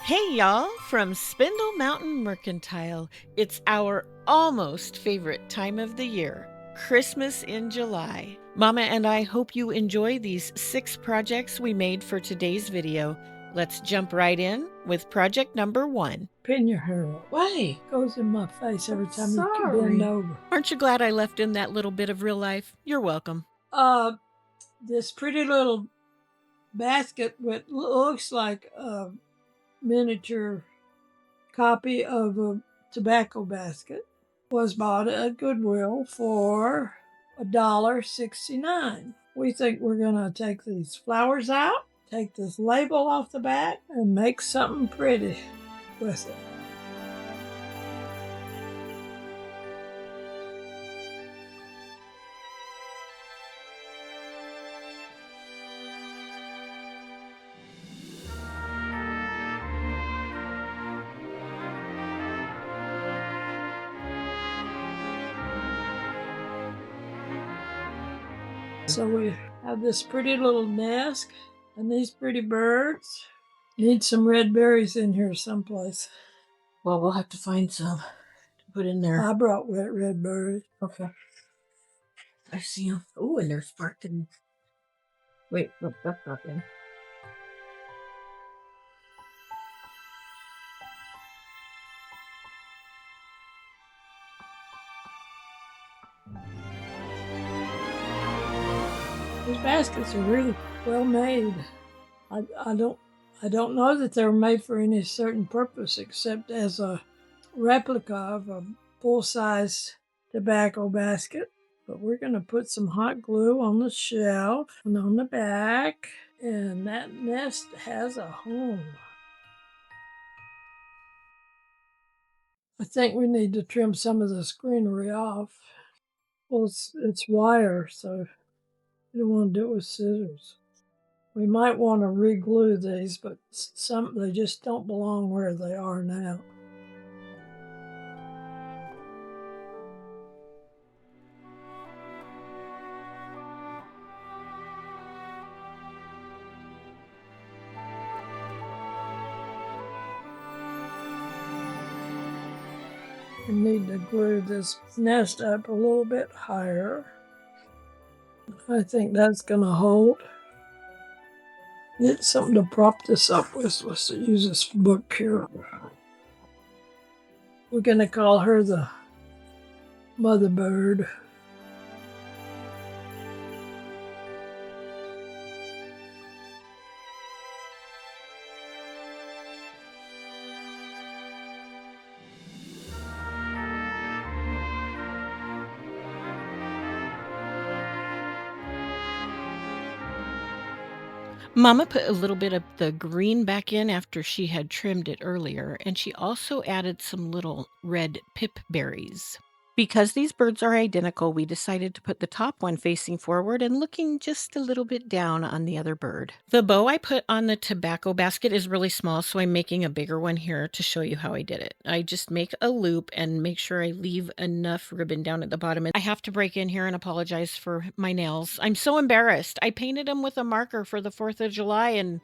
Hey y'all, from Spindle Mountain Mercantile. It's our almost favorite time of the year, Christmas in July. Mama and I hope you enjoy these 6 projects we made for today's video. Let's jump right in with project number 1. Pin your hair up. Why? Goes in my face every time you bend over. Aren't you glad I left in that little bit of real life? You're welcome. This pretty little basket with looks like a miniature copy of a tobacco basket was bought at Goodwill for $1.69. We think we're gonna take these flowers out, take this label off the back, and make something pretty with it. So we have this pretty little desk and these pretty birds. Need some red berries in here someplace. Well, we'll have to find some to put in there. I brought wet red berries. Okay. I see them. Oh, and they're sparkling. Wait, look, that's not in. These baskets are really well made. I don't know that they're made for any certain purpose except as a replica of a full-size tobacco basket. But we're going to put some hot glue on the shelf and on the back, and that nest has a home. I think we need to trim some of this greenery off. Well, it's wire, so you don't want to do it with scissors. We might want to re-glue these, but they just don't belong where they are now. We need to glue this nest up a little bit higher. I think that's gonna hold. Need something to prop this up with. Let's use this book here. We're gonna call her the mother bird. Mama put a little bit of the green back in after she had trimmed it earlier, and she also added some little red pip berries. Because these birds are identical, we decided to put the top one facing forward and looking just a little bit down on the other bird. The bow I put on the tobacco basket is really small, so I'm making a bigger one here to show you how I did it. I just make a loop and make sure I leave enough ribbon down at the bottom. And I have to break in here and apologize for my nails. I'm so embarrassed. I painted them with a marker for the 4th of July, and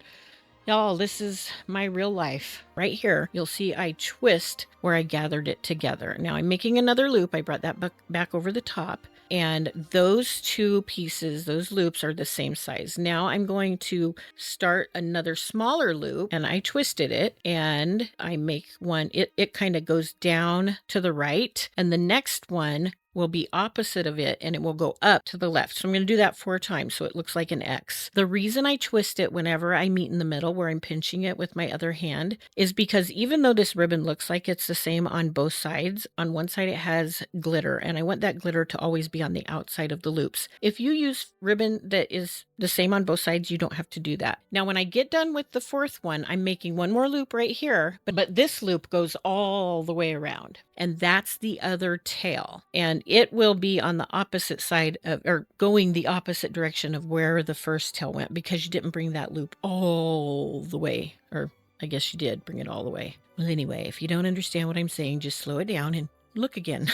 y'all, this is my real life. Right here, you'll see I twist where I gathered it together. Now I'm making another loop. I brought that back over the top, and those 2 pieces, those loops, are the same size. Now I'm going to start another smaller loop, and I twisted it, and I make one. It kind of goes down to the right, and the next one will be opposite of it, and it will go up to the left. So I'm going to do that 4 times so it looks like an X. The reason I twist it whenever I meet in the middle where I'm pinching it with my other hand is because even though this ribbon looks like it's the same on both sides, on one side it has glitter, and I want that glitter to always be on the outside of the loops. If you use ribbon that is the same on both sides, you don't have to do that. Now when I get done with the 4th one, I'm making one more loop right here, but this loop goes all the way around, and that's the other tail. And it will be on the opposite side of, or going the opposite direction of where the first tail went, because you didn't bring that loop all the way, or I guess you did bring it all the way. Well, anyway, if you don't understand what I'm saying, just slow it down and look again.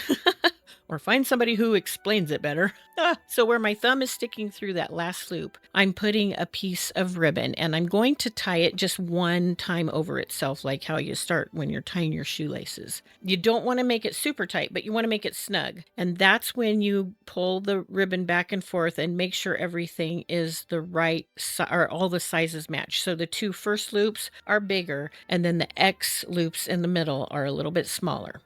or find somebody who explains it better. So where my thumb is sticking through that last loop, I'm putting a piece of ribbon, and I'm going to tie it just one time over itself, like how you start when you're tying your shoelaces. You don't want to make it super tight, but you want to make it snug. And that's when you pull the ribbon back and forth and make sure everything is the right size, or all the sizes match. So the two first loops are bigger, and then the X loops in the middle are a little bit smaller.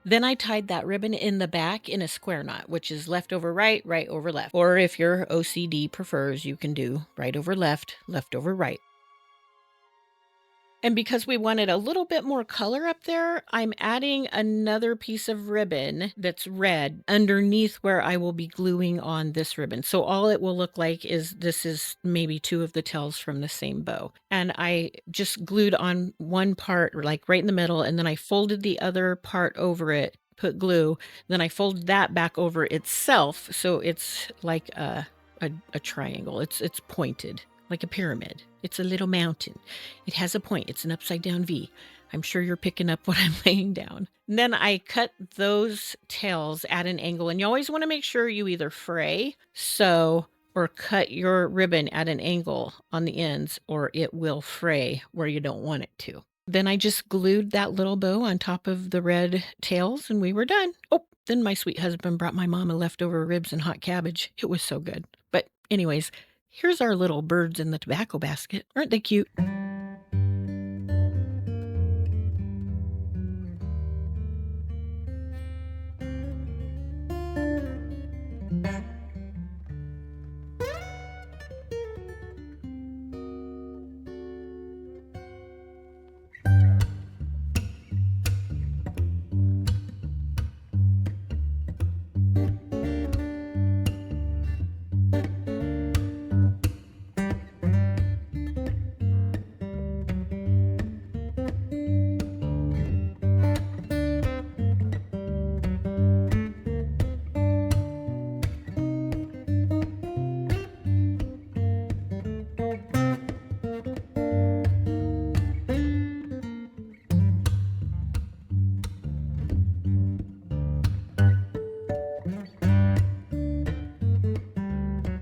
Then I tied that ribbon in the back in a square knot, which is left over right, right over left. Or if your OCD prefers, you can do right over left, left over right. And because we wanted a little bit more color up there, I'm adding another piece of ribbon that's red underneath where I will be gluing on this ribbon. So all it will look like is this is maybe two of the tails from the same bow. And I just glued on one part, like right in the middle, and then I folded the other part over it, put glue, then I folded that back over itself. So it's like a triangle. It's pointed like a pyramid. It's a little mountain. It has a point. It's an upside down V. I'm sure you're picking up what I'm laying down. And then I cut those tails at an angle, and you always want to make sure you either fray, sew, or cut your ribbon at an angle on the ends, or it will fray where you don't want it to. Then I just glued that little bow on top of the red tails, and we were done. Oh, then my sweet husband brought my mom a leftover ribs and hot cabbage. It was so good. But anyways, here's our little birds in the tobacco basket. Aren't they cute?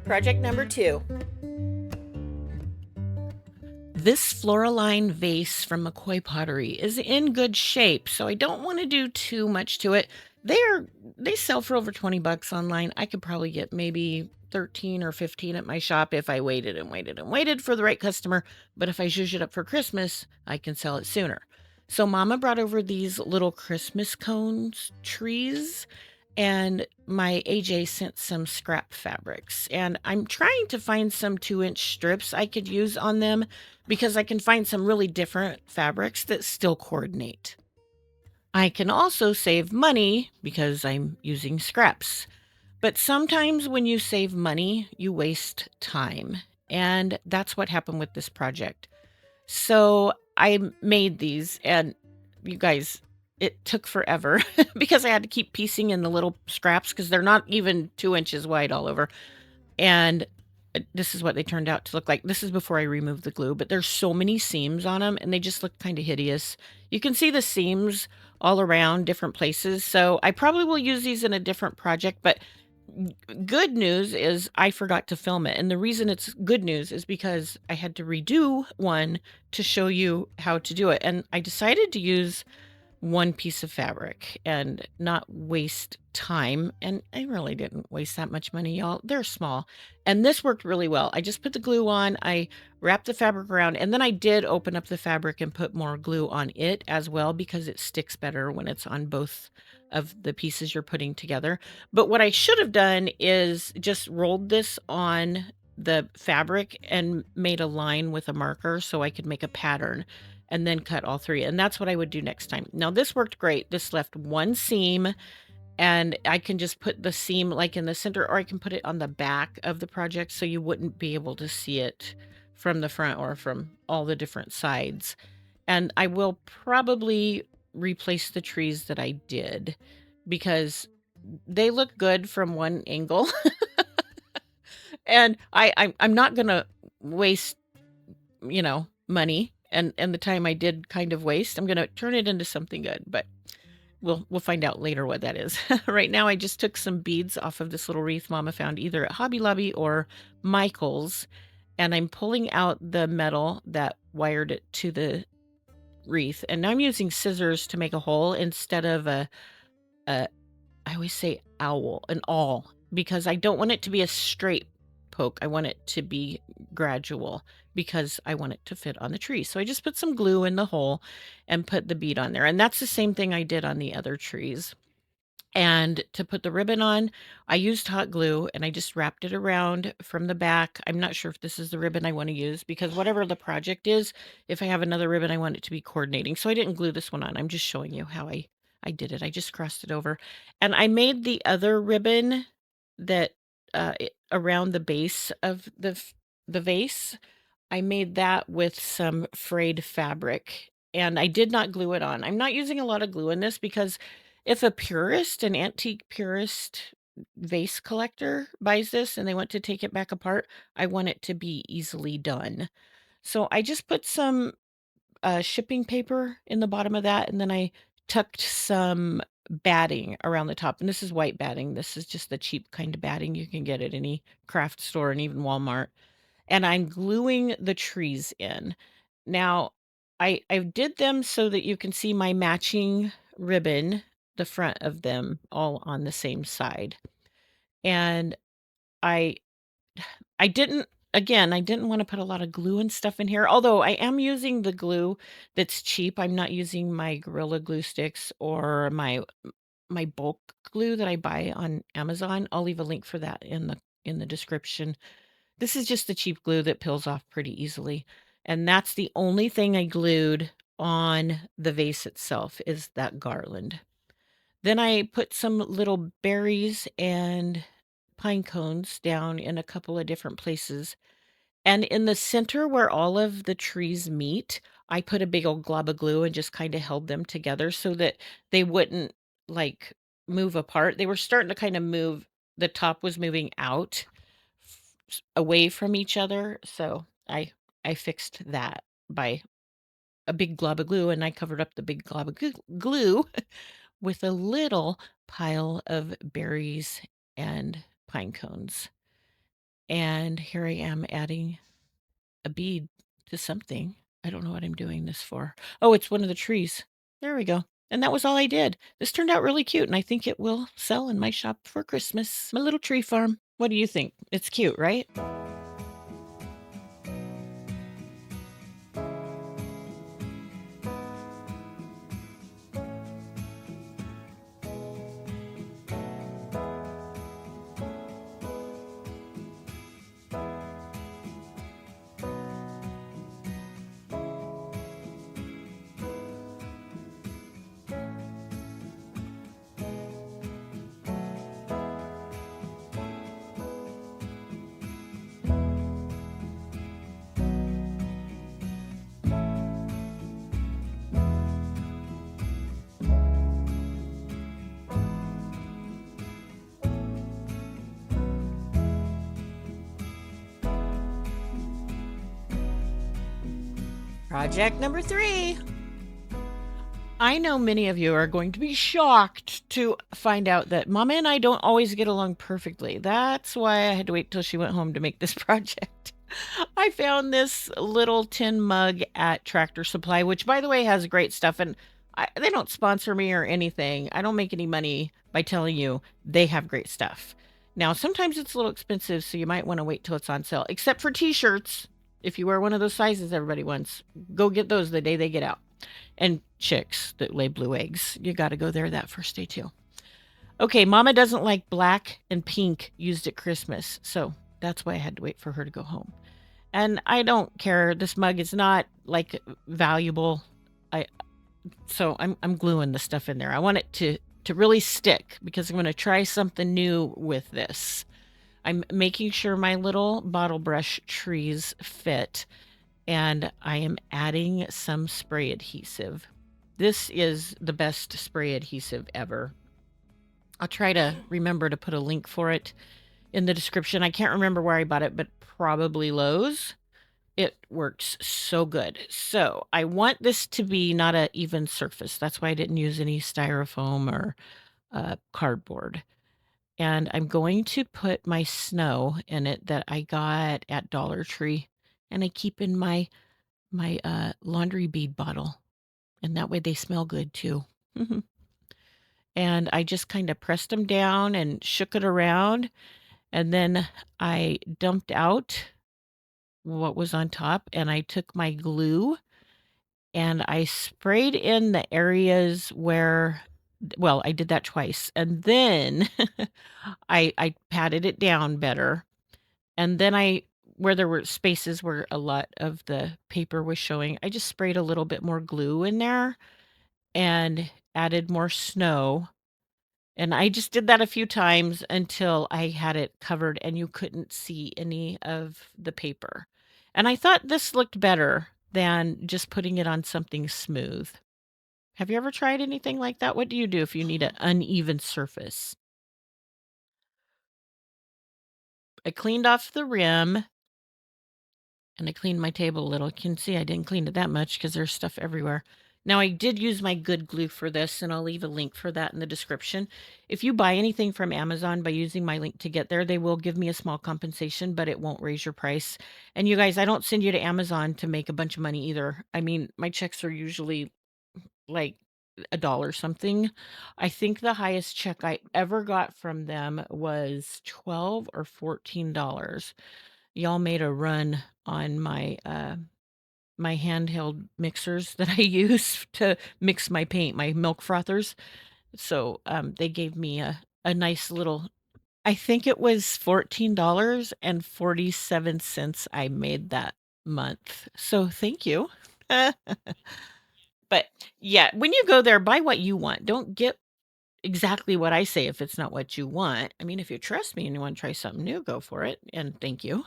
Project number 2. This Floraline vase from McCoy Pottery is in good shape, so I don't want to do too much to it. They sell for over 20 bucks online. I could probably get maybe 13 or 15 at my shop if I waited and waited and waited for the right customer. But if I zhuzh it up for Christmas, I can sell it sooner. So Mama brought over these little Christmas cones trees, and my AJ sent some scrap fabrics, and I'm trying to find some 2-inch strips I could use on them because I can find some really different fabrics that still coordinate. I can also save money because I'm using scraps. But sometimes when you save money, you waste time. And that's what happened with this project. So I made these, and you guys, it took forever because I had to keep piecing in the little scraps because they're not even 2 inches wide all over. And this is what they turned out to look like. This is before I removed the glue, but there's so many seams on them and they just look kind of hideous. You can see the seams all around different places. So I probably will use these in a different project, but good news is I forgot to film it. And the reason it's good news is because I had to redo one to show you how to do it. And I decided to use one piece of fabric and not waste time. And I really didn't waste that much money, y'all. They're small. And this worked really well. I just put the glue on, I wrapped the fabric around, and then I did open up the fabric and put more glue on it as well because it sticks better when it's on both of the pieces you're putting together. But what I should have done is just rolled this on the fabric and made a line with a marker so I could make a pattern and then cut all three. And that's what I would do next time. Now this worked great. This left one seam, and I can just put the seam like in the center, or I can put it on the back of the project so you wouldn't be able to see it from the front or from all the different sides. And I will probably replace the trees that I did because they look good from one angle. And I'm not gonna waste, money and the time I did kind of waste. I'm gonna turn it into something good. But We'll find out later what that is. Right now, I just took some beads off of this little wreath Mama found either at Hobby Lobby or Michael's, and I'm pulling out the metal that wired it to the wreath, and now I'm using scissors to make a hole instead of a I always say an awl, because I don't want it to be a straight poke. I want it to be gradual because I want it to fit on the tree. So I just put some glue in the hole and put the bead on there. And that's the same thing I did on the other trees. And to put the ribbon on, I used hot glue and I just wrapped it around from the back. I'm not sure if this is the ribbon I want to use because whatever the project is, if I have another ribbon, I want it to be coordinating. So I didn't glue this one on. I'm just showing you how I did it. I just crossed it over. And I made the other ribbon that around the base of the vase. I made that with some frayed fabric, and I did not glue it on. I'm not using a lot of glue in this because if a purist, an antique purist vase collector buys this and they want to take it back apart, I want it to be easily done. So I just put some shipping paper in the bottom of that, and then I tucked some batting around the top. And this is white batting. This is just the cheap kind of batting you can get at any craft store and even Walmart, and I'm gluing the trees in. Now, I did them so that you can see my matching ribbon, the front of them all on the same side. And I I didn't I didn't want to put a lot of glue and stuff in here, although I am using the glue that's cheap. I'm not using my Gorilla Glue sticks or my bulk glue that I buy on Amazon. I'll leave a link for that in the description. This is just the cheap glue that peels off pretty easily, and that's the only thing I glued on the vase itself is that garland. Then I put some little berries and pine cones down in a couple of different places, and in the center where all of the trees meet, I put a big old glob of glue and just kinda held them together so that they wouldn't, like, move apart. They were starting to kinda move, the top was moving out away from each other, so I fixed that by a big glob of glue, and I covered up the big glob of glue with a little pile of berries and pine cones. And here I am adding a bead to something. I don't know what I'm doing this for. Oh, it's one of the trees. There we go. And that was all I did. This turned out really cute, and I think it will sell in my shop for Christmas. My little tree farm. What do you think? It's cute, right? Project number 3. I know many of you are going to be shocked to find out that Mama and I don't always get along perfectly. That's why I had to wait till she went home to make this project. I found this little tin mug at Tractor Supply, which, by the way, has great stuff. And they don't sponsor me or anything. I don't make any money by telling you they have great stuff. Now, sometimes it's a little expensive, so you might want to wait till it's on sale, except for t-shirts. If you wear one of those sizes everybody wants, go get those the day they get out. And chicks that lay blue eggs, you got to go there that first day too. Okay, Mama doesn't like black and pink used at Christmas, so that's why I had to wait for her to go home. And I don't care. This mug is not like valuable. I'm gluing the stuff in there. I want it to really stick because I'm going to try something new with this. I'm making sure my little bottle brush trees fit, and I am adding some spray adhesive. This is the best spray adhesive ever. I'll try to remember to put a link for it in the description. I can't remember where I bought it, but probably Lowe's. It works so good. So I want this to be not a even surface. That's why I didn't use any styrofoam or cardboard. And I'm going to put my snow in it that I got at Dollar Tree, and I keep in my laundry bead bottle, and that way they smell good too. And I just kind of pressed them down and shook it around, and then I dumped out what was on top, and I took my glue and I sprayed in the areas where, well, I did that twice, and then I patted it down better, and then I where there were spaces where a lot of the paper was showing, I just sprayed a little bit more glue in there and added more snow, and I just did that a few times until I had it covered and you couldn't see any of the paper. And I thought this looked better than just putting it on something smooth. Have you ever tried anything like that? What do you do if you need an uneven surface? I cleaned off the rim and I cleaned my table a little. You can see I didn't clean it that much because there's stuff everywhere. Now, I did use my good glue for this, and I'll leave a link for that in the description. If you buy anything from Amazon by using my link to get there, they will give me a small compensation, but it won't raise your price. And you guys, I don't send you to Amazon to make a bunch of money either. I mean, my checks are usually like a dollar something. I think the highest check I ever got from them was 12 or $14. Y'all made a run on my handheld mixers that I use to mix my paint, my milk frothers. So, they gave me a nice little, I think it was $14.47 I made that month. So, thank you. But, yeah, when you go there, buy what you want. Don't get exactly what I say if it's not what you want. I mean, if you trust me and you wanna try something new, go for it, and thank you.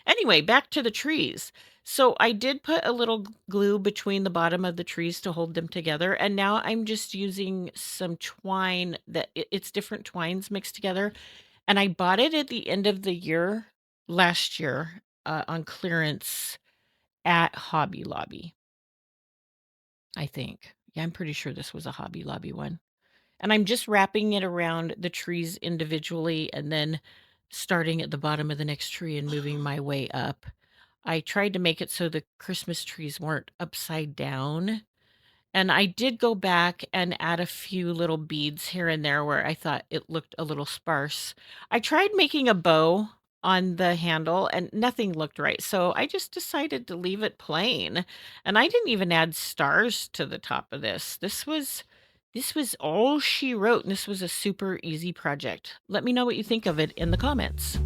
Anyway, back to the trees. So I did put a little glue between the bottom of the trees to hold them together, and now I'm just using some twine that it's different twines mixed together, and I bought it at the end of the year last year on clearance at Hobby Lobby, I think. Yeah, I'm pretty sure this was a Hobby Lobby one. And I'm just wrapping it around the trees individually and then starting at the bottom of the next tree and moving my way up. I tried to make it so the Christmas trees weren't upside down. And I did go back and add a few little beads here and there where I thought it looked a little sparse. I tried making a bow on the handle and nothing looked right. So I just decided to leave it plain. And I didn't even add stars to the top of this. This was all she wrote, and this was a super easy project. Let me know what you think of it in the comments.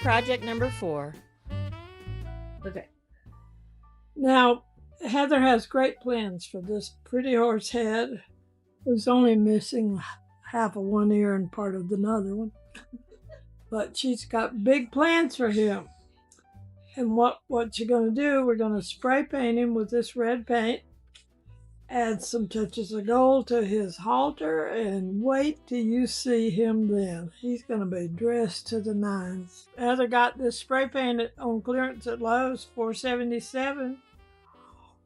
Project number 4. Okay. Now, Heather has great plans for this pretty horse head, who's only missing half of one ear and part of another one. But she's got big plans for him. And what you're going to do, we're going to spray paint him with this red paint, add some touches of gold to his halter, and wait till you see him then. He's going to be dressed to the nines. Heather got this spray paint on clearance at Lowe's, $4.77.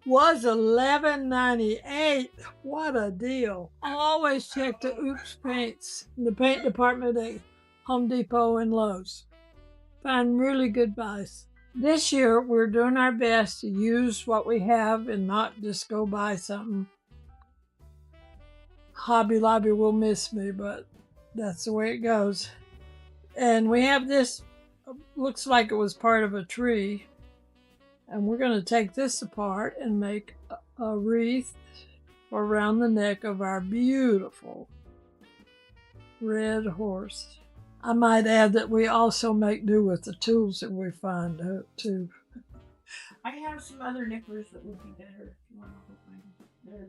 Was $11.98. What a deal. I always check the Oops Paints, the paint department at Home Depot and Lowe's. Find really good buys. This year, we're doing our best to use what we have and not just go buy something. Hobby Lobby will miss me, but that's the way it goes. And we have this, looks like it was part of a tree. And we're going to take this apart and make a wreath around the neck of our beautiful red horse. I might add that we also make do with the tools that we find too. I have some other knickers that would be better if you want to find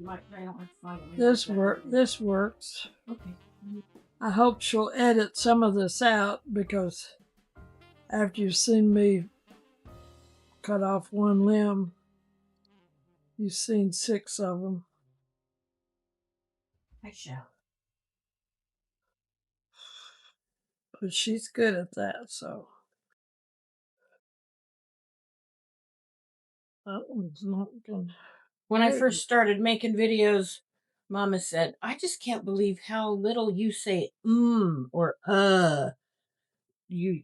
them. I don't have to find them. This works. Okay. I hope she'll edit some of this out because after you've seen me cut off one limb, you've seen 6 of them. I shall. But she's good at that, so. That one's not gonna. When I first started making videos, Mama said, I just can't believe how little you say or You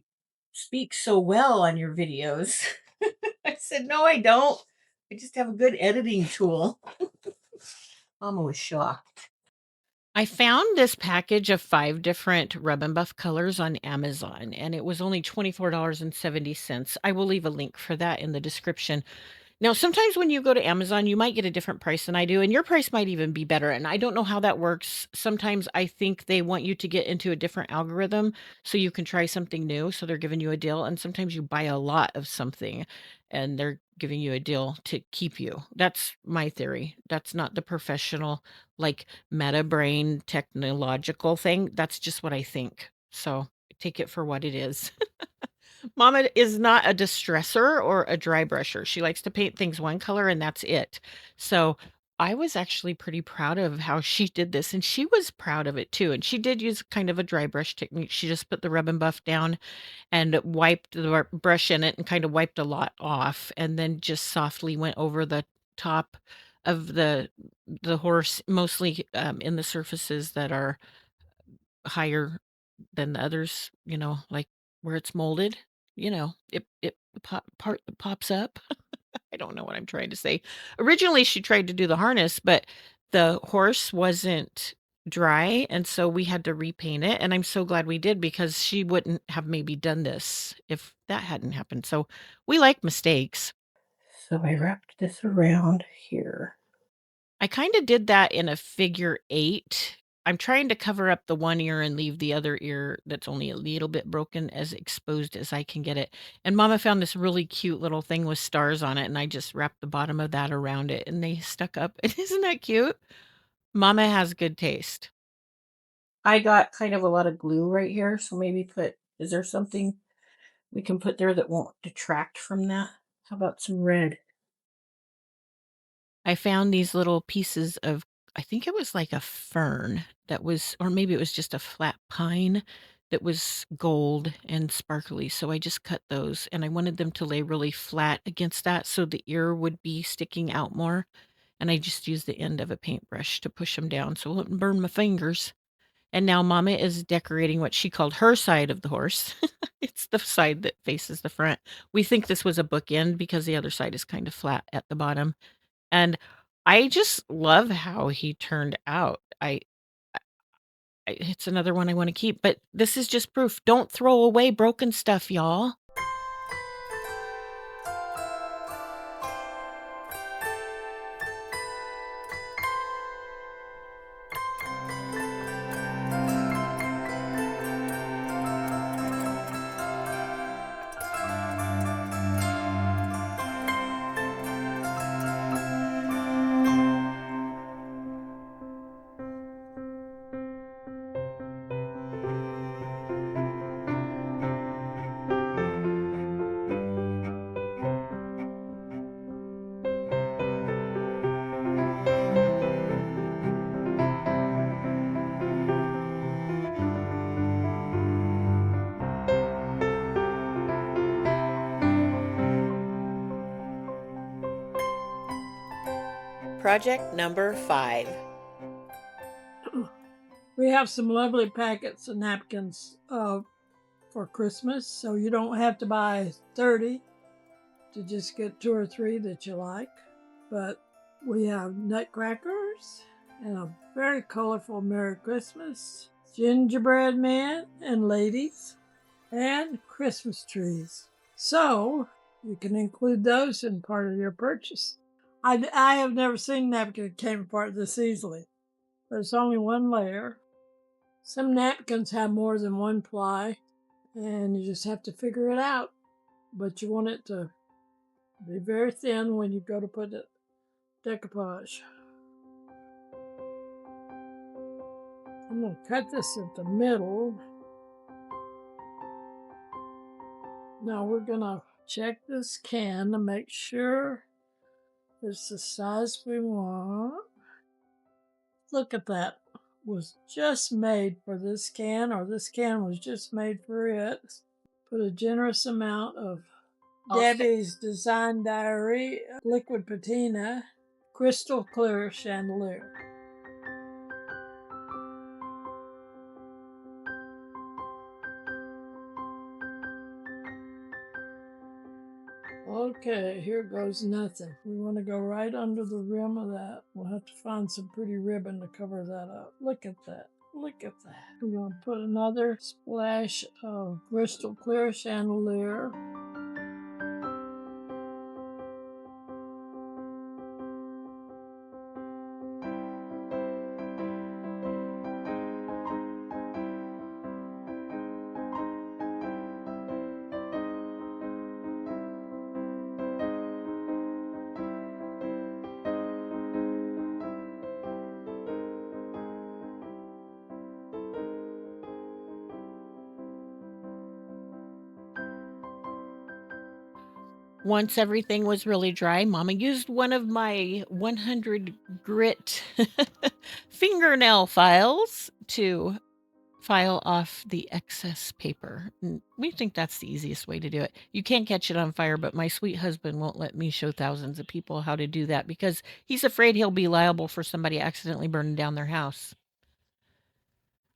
speak so well on your videos. I said, no, I don't. I just have a good editing tool. Mama was shocked. I found this package of 5 different Rub and Buff colors on Amazon, and it was only $24.70. I will leave a link for that in the description. Now, sometimes when you go to Amazon, you might get a different price than I do, and your price might even be better. And I don't know how that works. Sometimes I think they want you to get into a different algorithm so you can try something new. So they're giving you a deal. And sometimes you buy a lot of something and they're giving you a deal to keep you. That's my theory. That's not the professional, like meta brain technological thing. That's just what I think. So take it for what it is. Mama is not a distresser or a dry brusher. She likes to paint things one color and that's it. So I was actually pretty proud of how she did this, and she was proud of it too. And she did use kind of a dry brush technique. She just put the Rub and Buff down and wiped the brush in it and kind of wiped a lot off, and then just softly went over the top of the horse, mostly in the surfaces that are higher than the others, like where it's molded, it pops up. I don't know what I'm trying to say. Originally, she tried to do the harness, but the horse wasn't dry, and so we had to repaint it, and I'm so glad we did because she wouldn't have maybe done this if that hadn't happened. So we like mistakes. So I wrapped this around here. I kinda did that in a figure 8. I'm trying to cover up the one ear and leave the other ear that's only a little bit broken as exposed as I can get it, and Mama found this really cute little thing with stars on it, and I just wrapped the bottom of that around it, and they stuck up. Isn't that cute? Mama has good taste. I got kind of a lot of glue right here, so maybe is there something we can put there that won't detract from that? How about some red? I found these little pieces of, I think it was like a fern that was, or maybe it was just a flat pine that was gold and sparkly. So I just cut those and I wanted them to lay really flat against that so the ear would be sticking out more. And I just used the end of a paintbrush to push them down so it wouldn't burn my fingers. And now Mama is decorating what she called her side of the horse. It's the side that faces the front. We think this was a bookend because the other side is kind of flat at the bottom. And I just love how he turned out. It's another one I wanna keep, but this is just proof. Don't throw away broken stuff, y'all. Project number 5. We have some lovely packets of napkins for Christmas, so you don't have to buy 30 to just get 2 or 3 that you like. But we have nutcrackers and a very colorful Merry Christmas, gingerbread men and ladies, and Christmas trees. So you can include those in part of your purchase. I have never seen a napkin that came apart this easily. There's only one layer, Some napkins have more than one ply, and you just have to figure it out. But you want it to be very thin when you go to put it decoupage. I'm going to cut this at the middle. Now we're going to check this can to make sure it's the size we want. Look at that. Was just made for this can, or this can was just made for it. Put a generous amount of Debbie's Design Diary liquid patina crystal clear chandelier. Okay, here goes nothing. We want to go right under the rim of that. We'll have to find some pretty ribbon to cover that up. Look at that. Look at that. We're going to put another splash of crystal clear chandelier. Once everything was really dry, Mama used one of my 100 grit fingernail files to file off the excess paper. And we think that's the easiest way to do it. You can't catch it on fire, but my sweet husband won't let me show thousands of people how to do that because he's afraid he'll be liable for somebody accidentally burning down their house.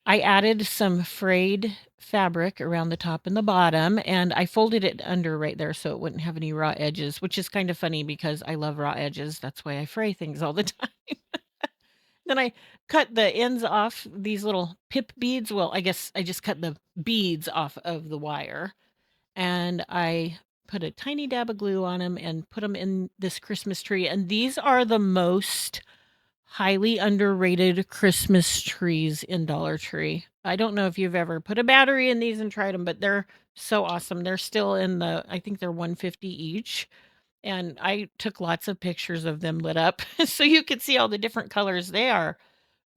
I added some frayed fabric around the top and the bottom, and I folded it under right there so it wouldn't have any raw edges, which is kind of funny because I love raw edges. That's why I fray things all the time. Then I cut the ends off these little pip beads. Well, I guess I just cut the beads off of the wire, and I put a tiny dab of glue on them and put them in this Christmas tree. And these are the most highly underrated Christmas trees in Dollar Tree. I don't know if you've ever put a battery in these and tried them, but they're so awesome. They're still I think they're 150 each. And I took lots of pictures of them lit up so you could see all the different colors. They are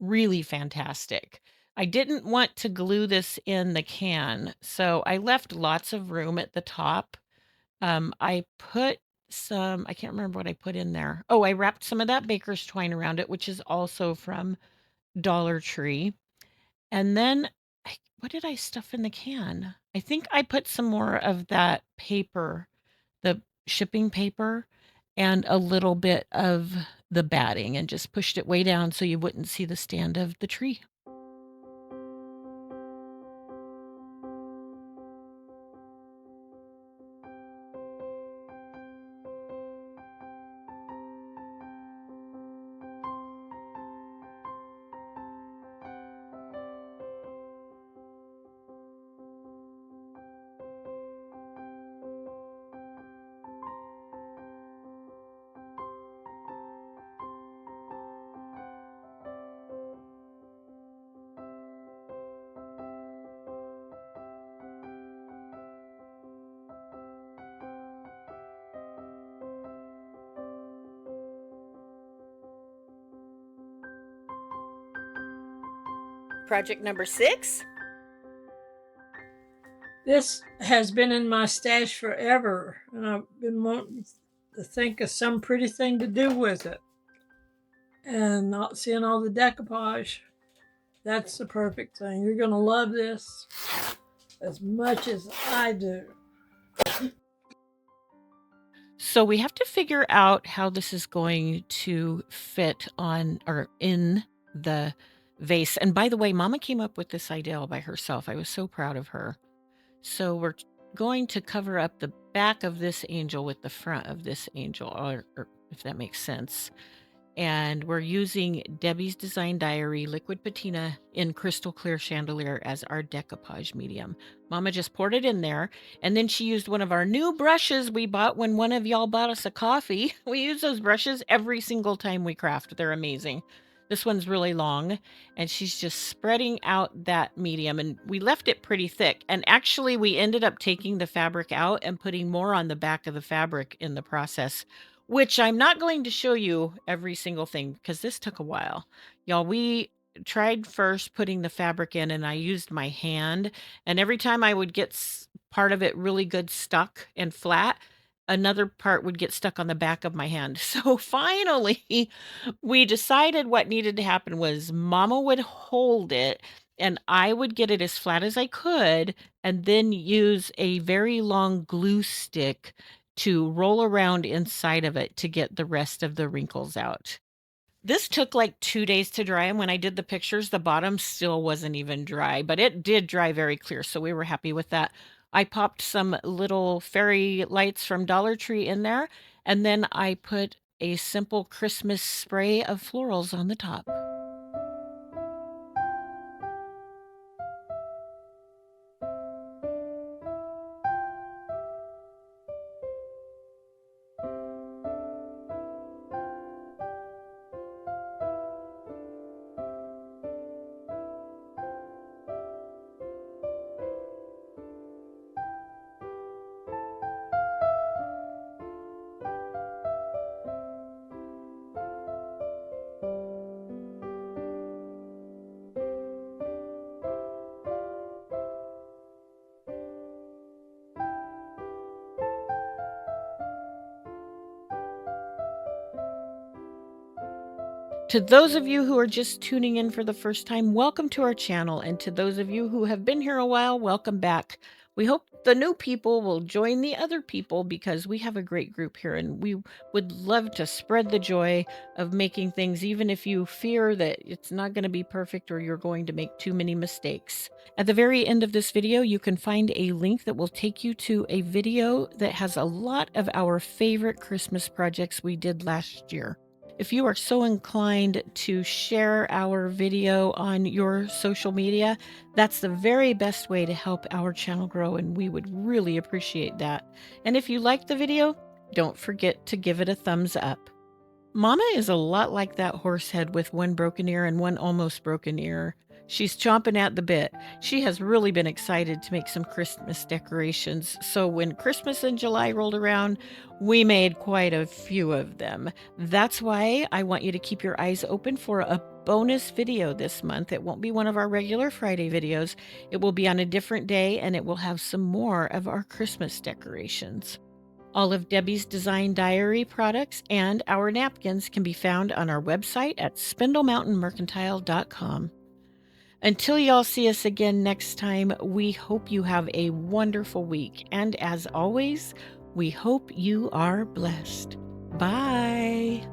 really fantastic. I didn't want to glue this in the can, so I left lots of room at the top. I put I can't remember what I put in there. Oh, I wrapped some of that baker's twine around it, which is also from Dollar Tree. And then what did I stuff in the can? I think I put some more of that paper, the shipping paper, and a little bit of the batting and just pushed it way down so you wouldn't see the stand of the tree. Project number 6. This has been in my stash forever, and I've been wanting to think of some pretty thing to do with it. And not seeing all the decoupage, that's the perfect thing. You're going to love this as much as I do. So we have to figure out how this is going to fit on or in the vase. And by the way, Mama came up with this idea all by herself. I was so proud of her. So we're going to cover up the back of this angel with the front of this angel, or if that makes sense. And we're using Debbie's Design Diary liquid patina in crystal clear chandelier as our decoupage medium. Mama just poured it in there, and then she used one of our new brushes we bought when one of y'all bought us a coffee. We use those brushes every single time we craft. They're amazing. This one's really long, and she's just spreading out that medium, and we left it pretty thick. And actually, we ended up taking the fabric out and putting more on the back of the fabric in the process, which I'm not going to show you every single thing because this took a while. Y'all, we tried first putting the fabric in, and I used my hand, and every time I would get part of it really good stuck and flat, another part would get stuck on the back of my hand. So finally, we decided what needed to happen was mama would hold it and I would get it as flat as I could and then use a very long glue stick to roll around inside of it to get the rest of the wrinkles out. This took like 2 days to dry, and when I did the pictures, the bottom still wasn't even dry, but it did dry very clear, so we were happy with that. I popped some little fairy lights from Dollar Tree in there, and then I put a simple Christmas spray of florals on the top. To those of you who are just tuning in for the first time, welcome to our channel. And to those of you who have been here a while, welcome back. We hope the new people will join the other people because we have a great group here and we would love to spread the joy of making things, even if you fear that it's not going to be perfect or you're going to make too many mistakes. At the very end of this video, you can find a link that will take you to a video that has a lot of our favorite Christmas projects we did last year. If you are so inclined to share our video on your social media, that's the very best way to help our channel grow, and we would really appreciate that. And if you liked the video, don't forget to give it a thumbs up. Mama is a lot like that horse head with one broken ear and one almost broken ear. She's chomping at the bit. She has really been excited to make some Christmas decorations. So when Christmas in July rolled around, we made quite a few of them. That's why I want you to keep your eyes open for a bonus video this month. It won't be one of our regular Friday videos. It will be on a different day and it will have some more of our Christmas decorations. All of Debbie's Design Diary products and our napkins can be found on our website at spindlemountainmercantile.com. Until y'all see us again next time, we hope you have a wonderful week. And as always, we hope you are blessed. Bye.